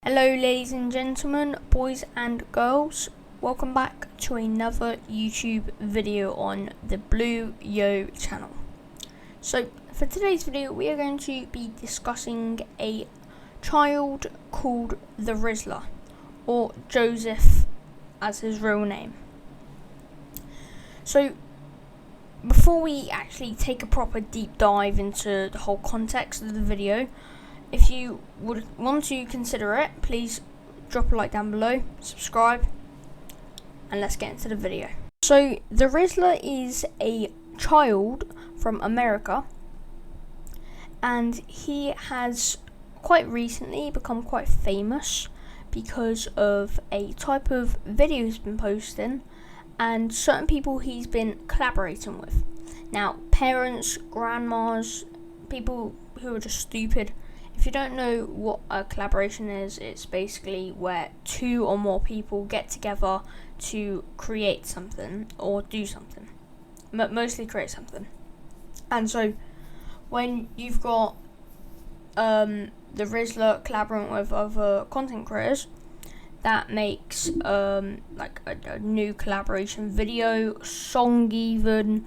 Hello ladies and gentlemen, boys and girls, welcome back to another YouTube video on the Blue Yo channel. So for today's video we are going to be discussing a child called the Rizzler, or Joseph as his real name. So before we actually take a proper deep dive into the whole context of the video, if you would want to consider it, please drop a like down below, subscribe, and let's get into the video. So the Rizzler is a child from America, and he has quite recently become quite famous because of a type of video he's been posting and certain people he's been collaborating with. Now, parents, grandmas, people who are just stupid. If you don't know what a collaboration is, it's basically where two or more people get together to create something or do something, mostly create something. And so when you've got the Rizzler collaborating with other content creators, that makes like a new collaboration video, song even,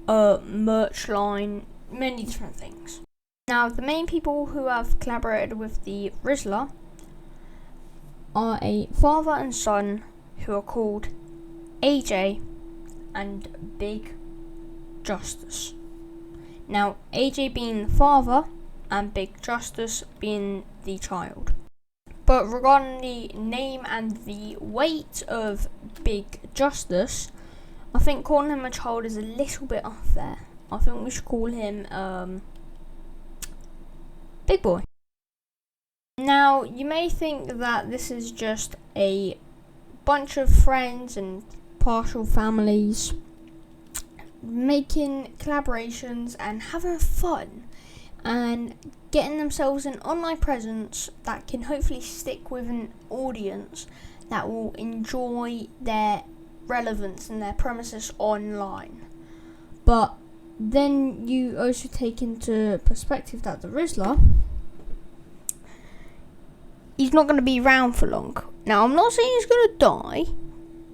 merch line, many different things. Now, the main people who have collaborated with the Rizzler are a father and son who are called AJ and Big Justice. Now, AJ being the father and Big Justice being the child. But regarding the name and the weight of Big Justice, I think calling him a child is a little bit unfair. I think we should call him Big Boy. Now, you may think that this is just a bunch of friends and partial families making collaborations and having fun and getting themselves an online presence that can hopefully stick with an audience that will enjoy their relevance and their premises online. But then you also take into perspective that the Rizzler, he's not going to be around for long. Now, I'm not saying he's going to die.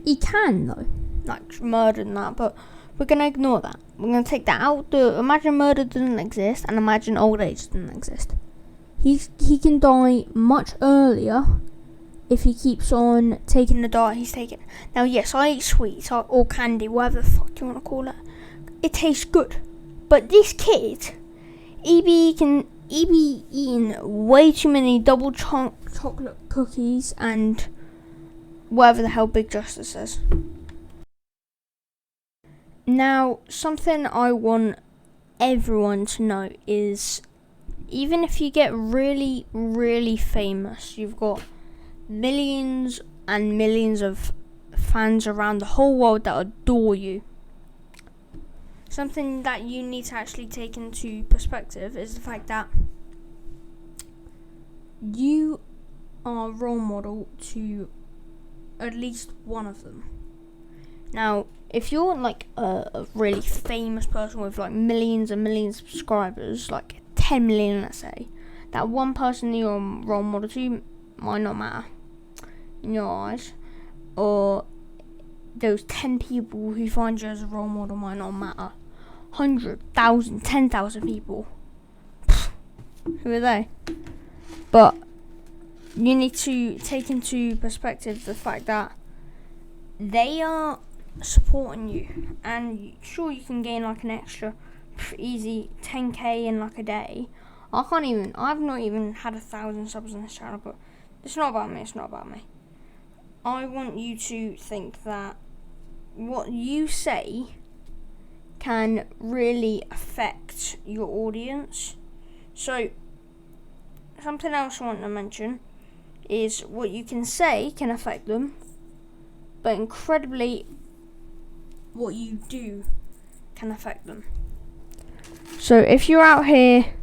He can, though. Like, murder and that, but we're going to ignore that. We're going to take that out. Imagine murder doesn't exist, and imagine old age doesn't exist. He can die much earlier if he keeps on taking the diet he's taking. Now, yes, I eat sweets or candy, whatever the fuck you want to call it. It tastes good. But this kid, he be eating way too many double chocolate cookies and whatever the hell Big Justice says. Now, something I want everyone to know is, even if you get really, really famous, you've got millions and millions of fans around the whole world that adore you. Something that you need to actually take into perspective is the fact that you are a role model to at least one of them. Now, if you're like a really famous person with like millions and millions of subscribers, like 10 million, let's say, that one person you're a role model to might not matter in your eyes, or those 10 people who find you as a role model might not matter. 100,000, 10,000 people. Who are they? But you need to take into perspective the fact that they are supporting you, and sure, you can gain like an extra easy 10k in like a day. I've not even had 1,000 subs on this channel, but it's not about me. I want you to think that what you say can really affect your audience. So something else I want to mention is what you can say can affect them, but incredibly what you do can affect them. So if you're out here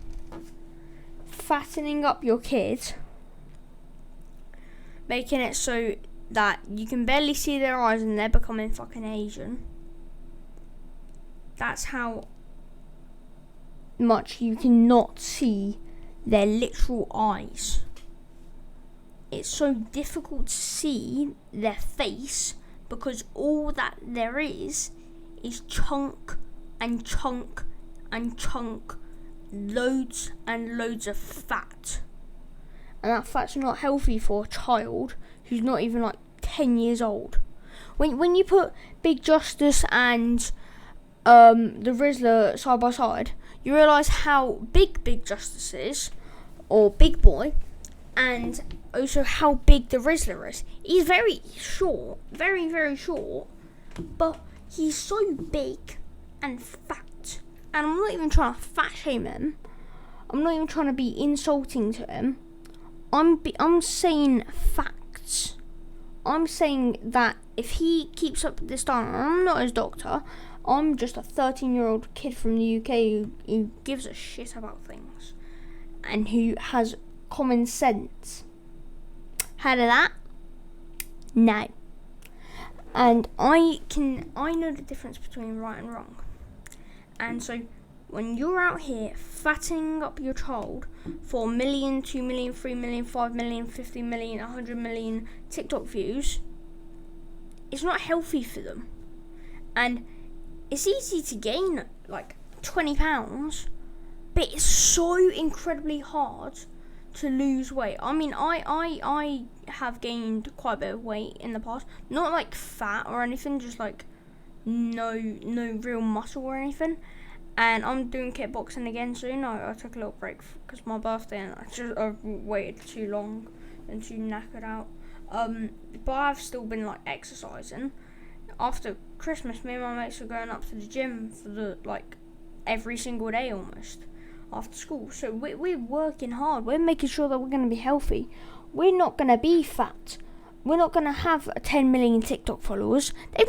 fattening up your kids, making it so that you can barely see their eyes and they're becoming fucking Asian, that's how much you cannot see their literal eyes. it's so difficult to see their face because all that there is chunk and chunk and chunk, loads and loads of fat. And that fat's not healthy for a child who's not even like 10 years old. When you put Big Justice and the Rizzler side by side, you realise how big Justice is, or Big Boy, and also how big the Rizzler is. He's very short, very, very short, but he's so big and fat. And I'm not even trying to fat shame him. I'm not even trying to be insulting to him. I'm saying facts. I'm saying that if he keeps up this diet, I'm not his doctor. I'm just a 13-year-old kid from the UK who gives a shit about things and who has common sense. Heard of that? No. And I know the difference between right and wrong. And so when you're out here fattening up your child for 1 million, 2 million, 3 million, 5 million, 50 million, 100 million TikTok views, it's not healthy for them. And it's easy to gain like 20 pounds, but it's so incredibly hard to lose weight. I mean, I have gained quite a bit of weight in the past. Not like fat or anything, just like no real muscle or anything. And I'm doing kickboxing again soon. I took a little break because my birthday, and I waited too long and too knackered out. But I've still been like exercising. After Christmas, me and my mates are going up to the gym for every single day almost after school. So we're working hard. We're making sure that we're going to be healthy. We're not going to be fat. We're not going to have 10 million TikTok followers. They've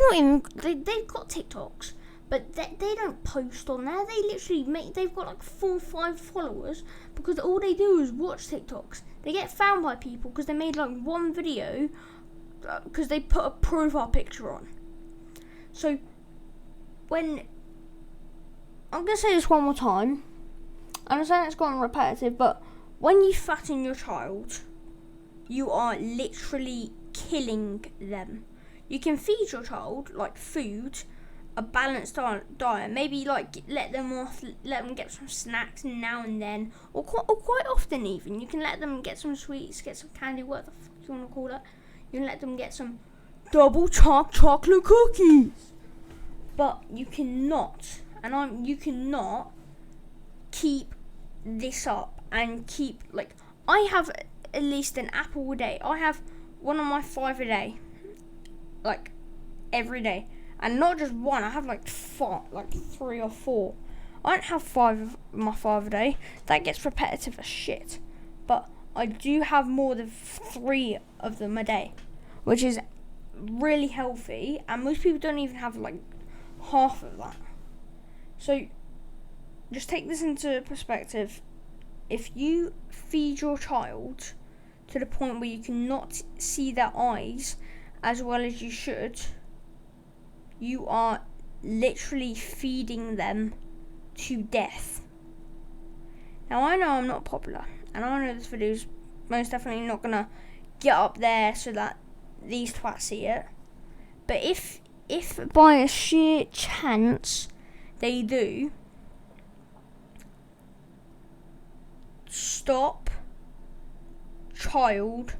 got TikToks, but they don't post on there. They literally they've got like 4 or 5 followers because all they do is watch TikToks. They get found by people because they made like one video because they put a profile picture on. So when I'm going to say this one more time, I understand it's gotten repetitive, but when you fatten your child, you are literally killing them. You can feed your child like food, a balanced diet, maybe like let them get some snacks now and then, or quite often even. You can let them get some sweets, get some candy, what the fuck you want to call it. You can let them get some double chocolate cookies. But you cannot, you cannot keep this up and keep I have at least an apple a day. I have one of my 5 a day, like every day, and not just one. I have like 3 or 4. I don't have 5 of my 5 a day. That gets repetitive as shit. But I do have more than 3 of them a day, which is really healthy. And most people don't even have like half of that. So just take this into perspective. If you feed your child to the point where you cannot see their eyes as well as you should, you are literally feeding them to death. Now I know I'm not popular, and I know this video is most definitely not gonna get up there so that these twats see it. But if by a sheer chance they do, stop child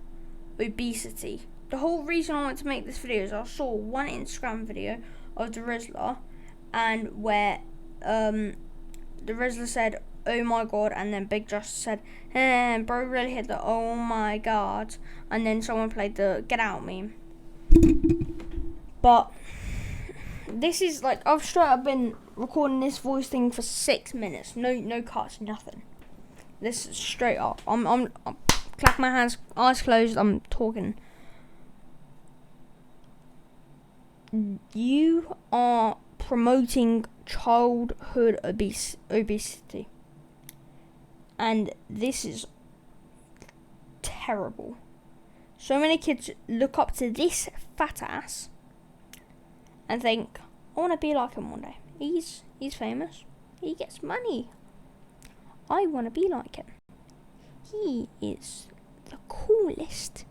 obesity. The whole reason I wanted to make this video is I saw one Instagram video of the Rizzler, and where the Rizzler said, "Oh my god," and then Big Justice said, bro really hit the "oh my god," and then someone played the "get out" meme. But this is I've been recording this voice thing for 6 minutes, no cuts, nothing. This is straight up. I'm clap my hands, eyes closed. I'm talking. You are promoting childhood obesity, and this is terrible. So many kids look up to this fat ass and think, I want to be like him one day. He's famous. He gets money. I want to be like him. He is the coolest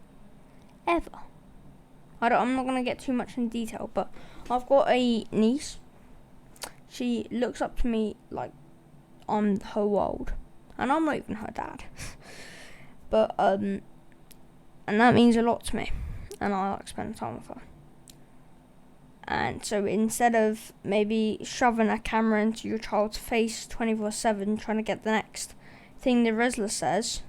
ever. I'm not going to get too much in detail, but I've got a niece. She looks up to me like I'm her world, and I'm not even her dad. But and that means a lot to me, and I like spending time with her. And so instead of maybe shoving a camera into your child's face 24/7, trying to get the next thing the Rizzler says,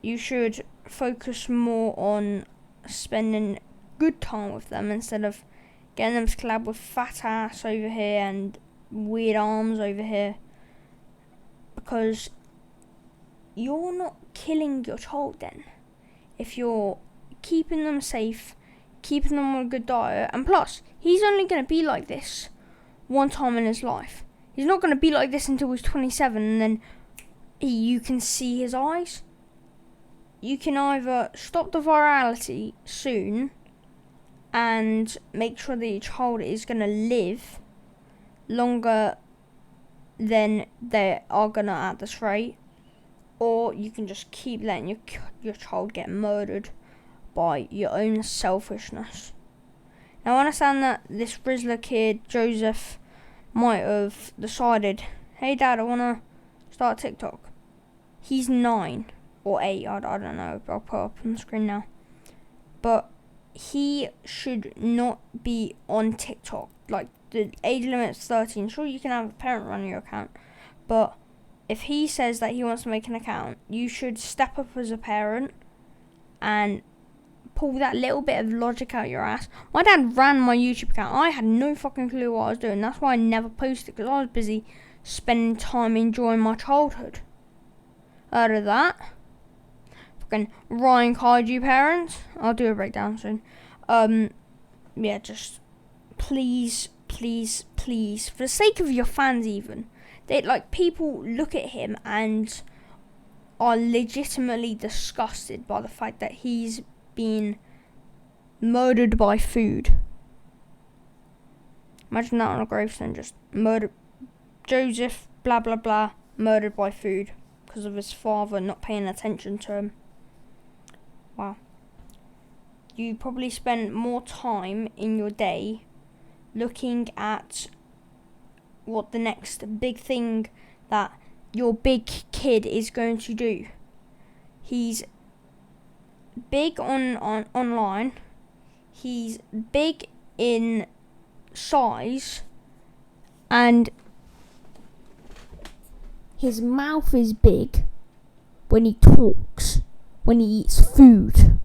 you should focus more on spending good time with them instead of getting them to collab with fat ass over here and weird arms over here, because you're not killing your child then if you're keeping them safe, keeping them on a good diet. And plus, he's only going to be like this one time in his life. He's not going to be like this until he's 27 and then you can see his eyes. You can either stop the virality soon and make sure that your child is going to live longer than they are going to at this rate, or you can just keep letting your child get murdered by your own selfishness. Now, I understand that this Rizzler kid, Joseph, might have decided, hey Dad, I want to start TikTok. He's 9 or 8, I don't know, I'll put up on the screen now. But he should not be on TikTok. Like, the age limit is 13. Sure, you can have a parent run your account, but if he says that he wants to make an account, you should step up as a parent and pull that little bit of logic out your ass. My dad ran my YouTube account. I had no fucking clue what I was doing. That's why I never posted, because I was busy spending time enjoying my childhood. Out of that, fucking Ryan Kaiju parents. I'll do a breakdown soon. Yeah, just please, for the sake of your fans, even people look at him and are legitimately disgusted by the fact that he's been murdered by food. Imagine that on a gravestone, just murdered. Joseph, blah blah blah, murdered by food because of his father not paying attention to him. Wow. You probably spend more time in your day looking at what the next big thing that your big kid is going to do. He's big on online. He's big in size, and his mouth is big when he talks, when he eats food,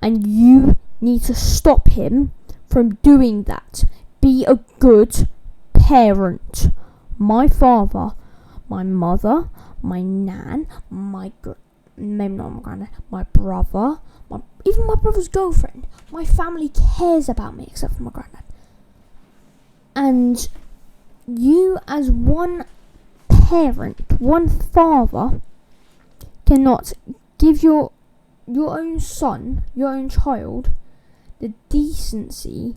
and you need to stop him from doing that. Be a good parent. My father, my mother, my nan, maybe not my granddad, my brother, even my brother's girlfriend. My family cares about me except for my granddad. And you, as one parent, one father, cannot give your own son, your own child, the decency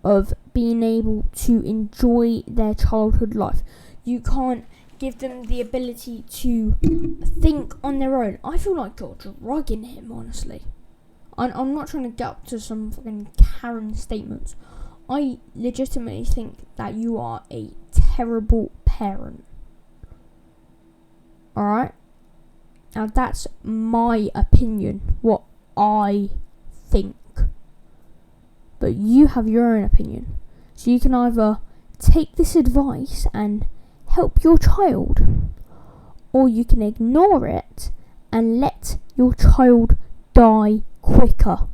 of being able to enjoy their childhood life. You can't give them the ability to think on their own. I feel like you're drugging him, honestly. I'm not trying to get up to some fucking Karen statements. I legitimately think that you are a terrible parent. Alright? Now that's my opinion, what I think. But you have your own opinion. So you can either take this advice and help your child, or you can ignore it and let your child die quicker.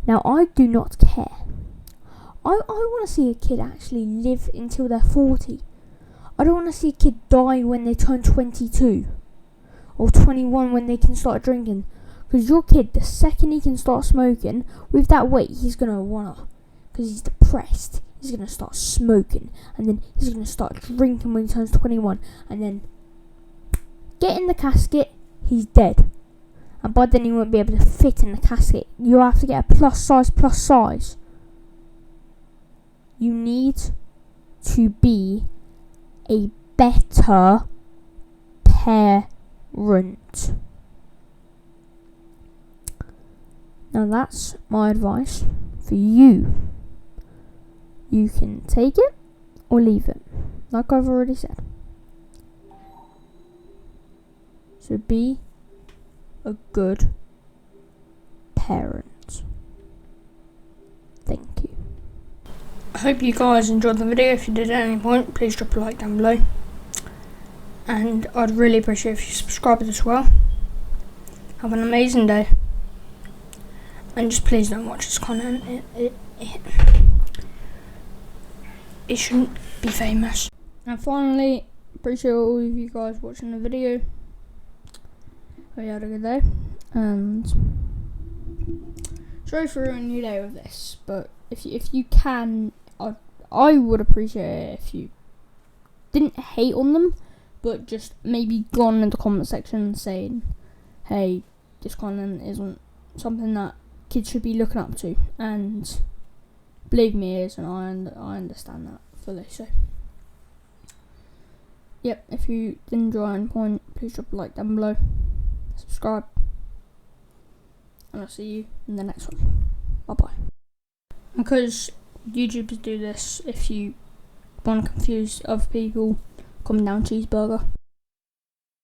Now, I do not care. I want to see a kid actually live until they're 40. I don't want to see a kid die when they turn 22 or 21 when they can start drinking. Because your kid, the second he can start smoking, with that weight, he's going to because he's depressed, he's going to start smoking. And then he's going to start drinking when he turns 21. And then get in the casket, he's dead. And by then he won't be able to fit in the casket. You have to get a plus size. You need to be a better parent. Now that's my advice for you. You can take it or leave it, like I've already said. So be a good parent. Thank you. I hope you guys enjoyed the video. If you did at any point, please drop a like down below. And I'd really appreciate if you subscribed as well. Have an amazing day. And just please don't watch this content. It shouldn't be famous. And finally, appreciate all of you guys watching the video. Hope you had a good day. And sorry for ruining your day with this, but if you can, I would appreciate it if you didn't hate on them, but just maybe gone in the comment section saying, hey, this content isn't something that kids should be looking up to, and believe me, it is, and I understand that fully. So, yep, if you did enjoy any point, please drop a like down below, subscribe, and I'll see you in the next one. Bye bye. Because YouTubers do this, if you want to confuse other people, comment down cheeseburger.